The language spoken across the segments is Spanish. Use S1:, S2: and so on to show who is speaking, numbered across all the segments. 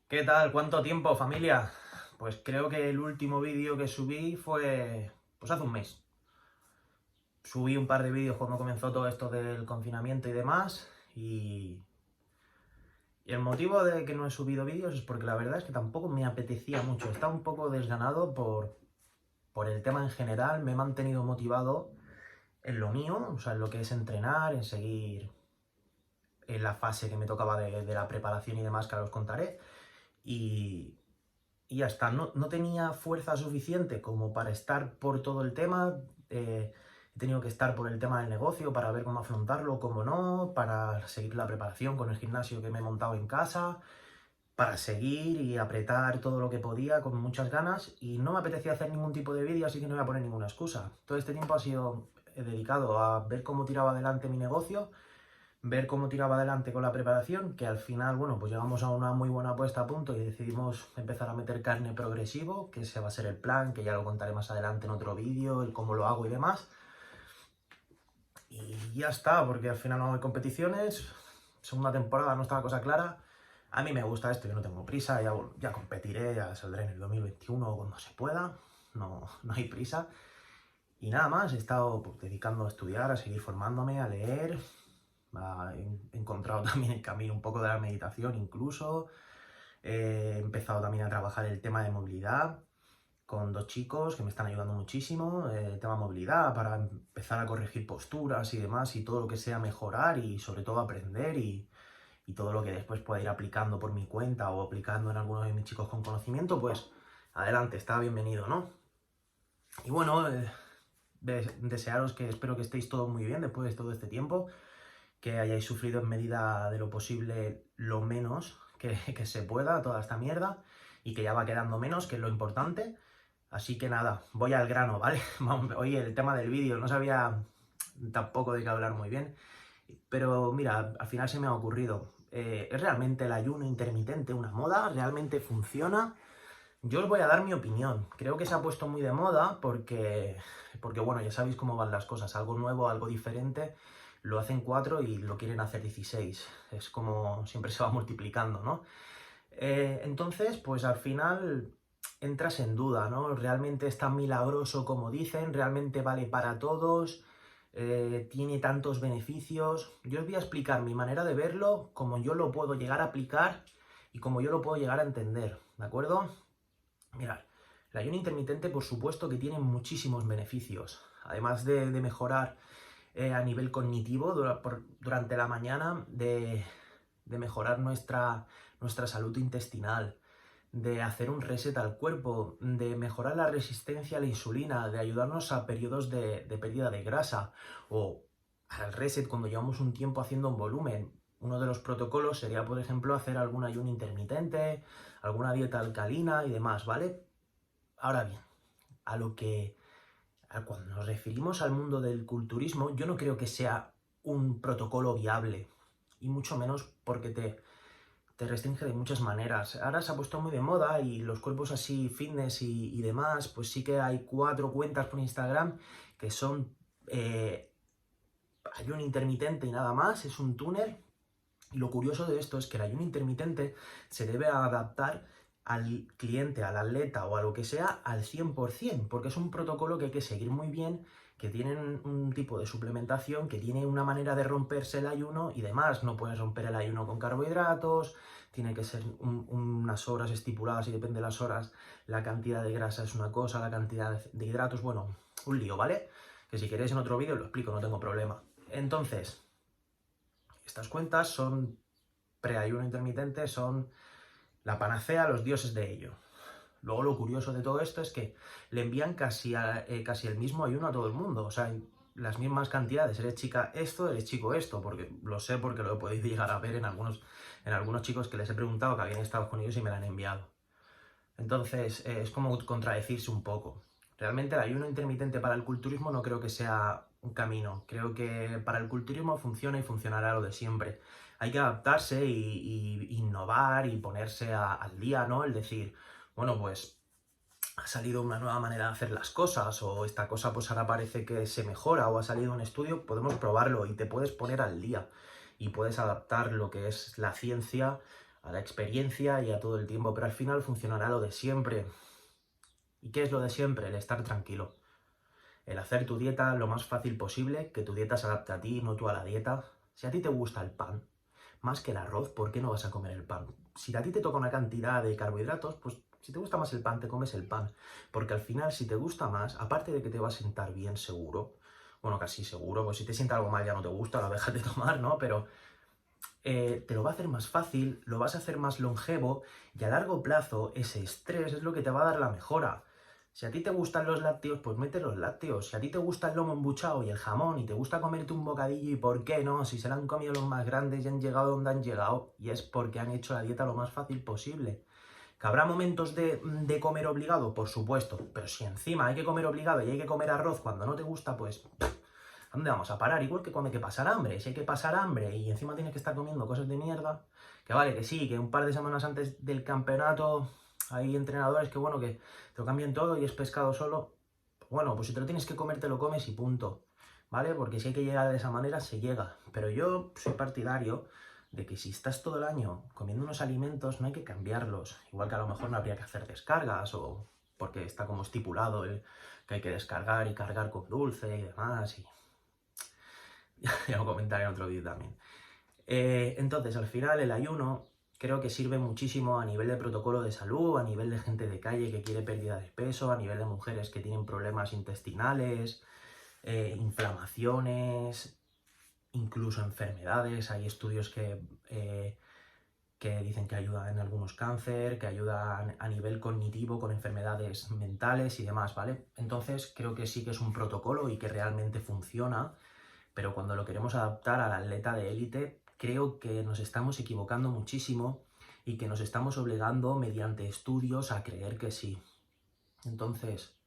S1: ¿Qué tal? ¿Cuánto tiempo, familia? Pues creo que el último vídeo que subí fue pues hace un mes. Subí un par de vídeos cuando comenzó todo esto del confinamiento y demás y el motivo de que no he subido vídeos es porque la verdad es que tampoco me apetecía mucho. Estaba un poco desganado por el tema en general. Me he mantenido motivado en lo mío, o sea, en lo que es entrenar, en seguir en la fase que me tocaba de la preparación y demás, que ahora os contaré. Y, y ya está, no tenía fuerza suficiente como para estar por todo el tema. He tenido que estar por el tema del negocio para ver cómo afrontarlo, cómo no, para seguir la preparación con el gimnasio que me he montado en casa, para seguir y apretar todo lo que podía con muchas ganas, y no me apetecía hacer ningún tipo de vídeo, así que no voy a poner ninguna excusa. Todo este tiempo ha sido dedicado a ver cómo tiraba adelante mi negocio, ver cómo tiraba adelante con la preparación, que al final, bueno, pues llegamos a una muy buena puesta a punto y decidimos empezar a meter carne progresivo, que ese va a ser el plan, que ya lo contaré más adelante en otro vídeo, el cómo lo hago y demás. Y ya está, porque al final no hay competiciones, segunda temporada no está la cosa clara. A mí me gusta esto, yo no tengo prisa, ya competiré, ya saldré en el 2021 cuando se pueda, no hay prisa. Y nada más, he estado pues, dedicando a estudiar, a seguir formándome, a leer. He encontrado también el camino un poco de la meditación incluso. He empezado también a trabajar el tema de movilidad con dos chicos que me están ayudando muchísimo. El tema de movilidad para empezar a corregir posturas y demás y todo lo que sea mejorar y sobre todo aprender y todo lo que después pueda ir aplicando por mi cuenta o aplicando en alguno de mis chicos con conocimiento, pues adelante, está bienvenido, ¿no? Y bueno, desearos que espero que estéis todos muy bien después de todo este tiempo, que hayáis sufrido en medida de lo posible lo menos que se pueda toda esta mierda y que ya va quedando menos, que es lo importante. Así que nada, voy al grano, ¿vale? Oye, el tema del vídeo, no sabía tampoco de qué hablar muy bien, pero mira, al final se me ha ocurrido. ¿Es realmente el ayuno intermitente una moda? ¿Realmente funciona? Yo os voy a dar mi opinión. Creo que se ha puesto muy de moda porque bueno, ya sabéis cómo van las cosas. Algo nuevo, algo diferente, lo hacen 4 y lo quieren hacer 16. Es como siempre se va multiplicando, ¿no? Entonces, pues al final entras en duda, ¿no? ¿Realmente es tan milagroso como dicen? ¿Realmente vale para todos? ¿Tiene tantos beneficios? Yo os voy a explicar mi manera de verlo, como yo lo puedo llegar a aplicar y como yo lo puedo llegar a entender, ¿de acuerdo? Mirad, el ayuno intermitente por supuesto que tiene muchísimos beneficios. Además de mejorar a nivel cognitivo durante la mañana, de mejorar nuestra salud intestinal, de hacer un reset al cuerpo, de mejorar la resistencia a la insulina, de ayudarnos a periodos de pérdida de grasa o al reset cuando llevamos un tiempo haciendo un volumen. Uno de los protocolos sería, por ejemplo, hacer algún ayuno intermitente, alguna dieta alcalina y demás, ¿vale? Ahora bien, cuando nos referimos al mundo del culturismo, yo no creo que sea un protocolo viable, y mucho menos porque te restringe de muchas maneras. Ahora se ha puesto muy de moda y los cuerpos así fitness y demás, pues sí que hay 4 cuentas por Instagram que son ayuno intermitente y nada más, es un túnel. Y lo curioso de esto es que el ayuno intermitente se debe adaptar al cliente, al atleta o a lo que sea al 100%, porque es un protocolo que hay que seguir muy bien, que tienen un tipo de suplementación, que tiene una manera de romperse el ayuno y demás. No puedes romper el ayuno con carbohidratos, tiene que ser unas horas estipuladas y depende de las horas, la cantidad de grasa es una cosa, la cantidad de hidratos, bueno, un lío, ¿vale? Que si queréis en otro vídeo lo explico, no tengo problema. Entonces, estas cuentas son pre-ayuno intermitente, son la panacea a los dioses de ello. Luego lo curioso de todo esto es que le envían casi el mismo ayuno a todo el mundo, o sea, las mismas cantidades. Eres chica esto, eres chico esto, porque lo sé porque lo he podido llegar a ver en algunos chicos que les he preguntado que habían estado con ellos y me lo han enviado. Entonces, es como contradecirse un poco. Realmente el ayuno intermitente para el culturismo no creo que sea un camino. Creo que para el culturismo funciona y funcionará lo de siempre. Hay que adaptarse y innovar y ponerse al día, ¿no? El decir, bueno, pues ha salido una nueva manera de hacer las cosas, o esta cosa pues ahora parece que se mejora, o ha salido un estudio, podemos probarlo y te puedes poner al día y puedes adaptar lo que es la ciencia a la experiencia y a todo el tiempo, pero al final funcionará lo de siempre. ¿Y qué es lo de siempre? El estar tranquilo. El hacer tu dieta lo más fácil posible, que tu dieta se adapte a ti, no tú a la dieta. Si a ti te gusta el pan, más que el arroz, ¿por qué no vas a comer el pan? Si a ti te toca una cantidad de carbohidratos, pues si te gusta más el pan, te comes el pan. Porque al final, si te gusta más, aparte de que te va a sentar bien seguro, bueno, casi seguro, pues si te sienta algo mal ya no te gusta, la dejas de tomar, ¿no? Pero te lo va a hacer más fácil, lo vas a hacer más longevo y a largo plazo ese estrés es lo que te va a dar la mejora. Si a ti te gustan los lácteos, pues mete los lácteos. Si a ti te gusta el lomo embuchado y el jamón y te gusta comerte un bocadillo, ¿y por qué no? Si se lo han comido los más grandes y han llegado donde han llegado, y es porque han hecho la dieta lo más fácil posible. ¿Que habrá momentos de comer obligado? Por supuesto, pero si encima hay que comer obligado y hay que comer arroz cuando no te gusta, pues ¿a dónde vamos a parar? Igual que cuando hay que pasar hambre. Si hay que pasar hambre y encima tienes que estar comiendo cosas de mierda, que vale, que sí, que un par de semanas antes del campeonato hay entrenadores que, bueno, que te lo cambian todo y es pescado solo. Bueno, pues si te lo tienes que comer, te lo comes y punto, ¿vale? Porque si hay que llegar de esa manera, se llega. Pero yo soy partidario de que si estás todo el año comiendo unos alimentos, no hay que cambiarlos. Igual que a lo mejor no habría que hacer descargas o porque está como estipulado que hay que descargar y cargar con dulce y demás. Y ya lo comentaré en otro vídeo también. Entonces, al final, el ayuno creo que sirve muchísimo a nivel de protocolo de salud, a nivel de gente de calle que quiere pérdida de peso, a nivel de mujeres que tienen problemas intestinales, inflamaciones, incluso enfermedades. Hay estudios que dicen que ayuda en algunos cáncer, que ayuda a nivel cognitivo con enfermedades mentales y demás, ¿vale? Entonces, creo que sí que es un protocolo y que realmente funciona. Pero cuando lo queremos adaptar al atleta de élite, creo que nos estamos equivocando muchísimo y que nos estamos obligando mediante estudios a creer que sí. Entonces,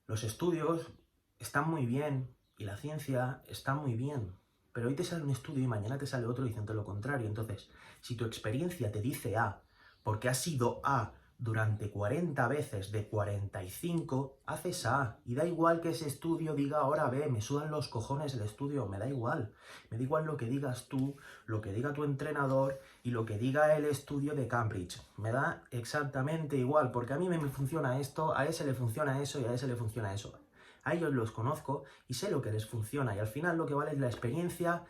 S1: los estudios están muy bien y la ciencia está muy bien, pero hoy te sale un estudio y mañana te sale otro diciendo lo contrario. Entonces, si tu experiencia te dice A, porque has sido A durante 40 veces de 45, haces A. Y da igual que ese estudio diga ahora B, me sudan los cojones el estudio, me da igual. Me da igual lo que digas tú, lo que diga tu entrenador y lo que diga el estudio de Cambridge. Me da exactamente igual, porque a mí me funciona esto, a ese le funciona eso y a ese le funciona eso. A ellos los conozco y sé lo que les funciona y al final lo que vale es la experiencia,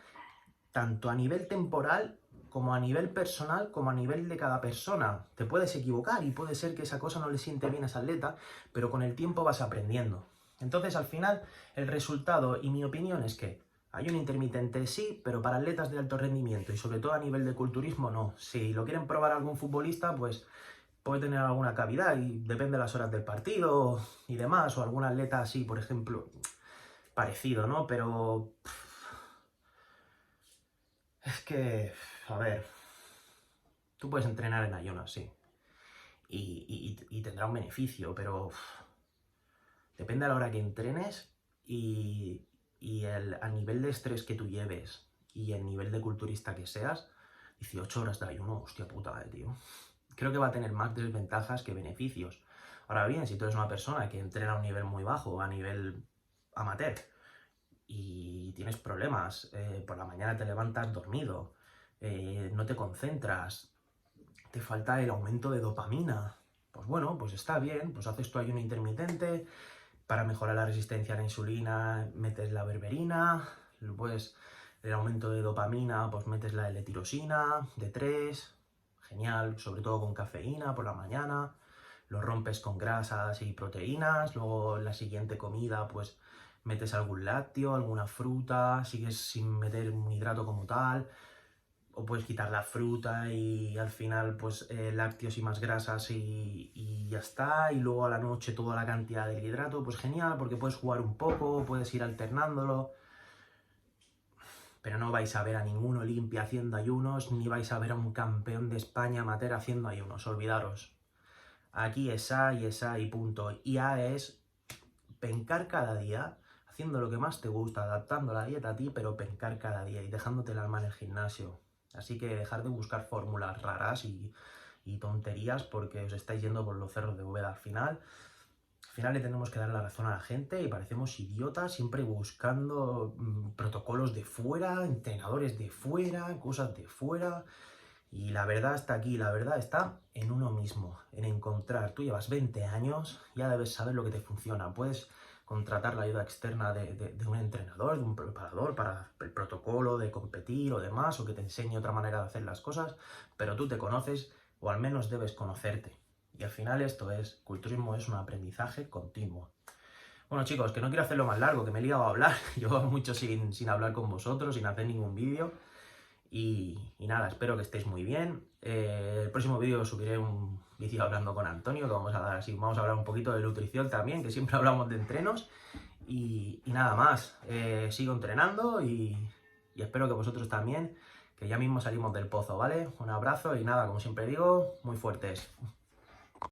S1: tanto a nivel temporal como a nivel personal, como a nivel de cada persona. Te puedes equivocar y puede ser que esa cosa no le siente bien a ese atleta, pero con el tiempo vas aprendiendo. Entonces, al final, el resultado y mi opinión es que hay un intermitente sí, pero para atletas de alto rendimiento y sobre todo a nivel de culturismo no. Si lo quieren probar algún futbolista, pues puede tener alguna cavidad y depende de las horas del partido y demás, o algún atleta así, por ejemplo, parecido, ¿no? Pero es que, a ver, tú puedes entrenar en ayunas, sí, y tendrá un beneficio, pero depende a la hora que entrenes y al nivel de estrés que tú lleves y el nivel de culturista que seas, 18 horas de ayuno, hostia puta, tío. Creo que va a tener más desventajas que beneficios. Ahora bien, si tú eres una persona que entrena a un nivel muy bajo, a nivel amateur, y tienes problemas, por la mañana te levantas dormido, no te concentras, te falta el aumento de dopamina, pues bueno, pues está bien, pues haces tu ayuno intermitente, para mejorar la resistencia a la insulina metes la berberina, pues el aumento de dopamina, pues metes la L-tirosina, D3, genial, sobre todo con cafeína por la mañana, lo rompes con grasas y proteínas, luego en la siguiente comida pues metes algún lácteo, alguna fruta, sigues sin meter un hidrato como tal, o puedes quitar la fruta y al final pues lácteos y más grasas y ya está, y luego a la noche toda la cantidad de hidrato, pues genial, porque puedes jugar un poco, puedes ir alternándolo, pero no vais a ver a ningún Olimpia haciendo ayunos, ni vais a ver a un campeón de España amateur haciendo ayunos, olvidaros. Aquí es A y punto. Y A es pencar cada día, haciendo lo que más te gusta, adaptando la dieta a ti, pero pencar cada día y dejándote el alma en el gimnasio. Así que dejar de buscar fórmulas raras y tonterías porque os estáis yendo por los cerros de Úbeda. Al final le tenemos que dar la razón a la gente y parecemos idiotas siempre buscando protocolos de fuera, entrenadores de fuera, cosas de fuera. Y la verdad está aquí, la verdad está en uno mismo, en encontrar. Tú llevas 20 años, ya debes saber lo que te funciona. Puedes contratar la ayuda externa de un entrenador, de un preparador para el protocolo de competir o demás, o que te enseñe otra manera de hacer las cosas, pero tú te conoces, o al menos debes conocerte. Y al final culturismo es un aprendizaje continuo. Bueno chicos, que no quiero hacerlo más largo, que me he liado a hablar, llevo mucho sin hablar con vosotros, sin hacer ningún vídeo. Y nada, espero que estéis muy bien. El próximo vídeo subiré un vídeo hablando con Antonio, que vamos a hablar un poquito de nutrición también, que siempre hablamos de entrenos. Y nada más, sigo entrenando y espero que vosotros también, que ya mismo salimos del pozo, ¿vale? Un abrazo y nada, como siempre digo, muy fuertes.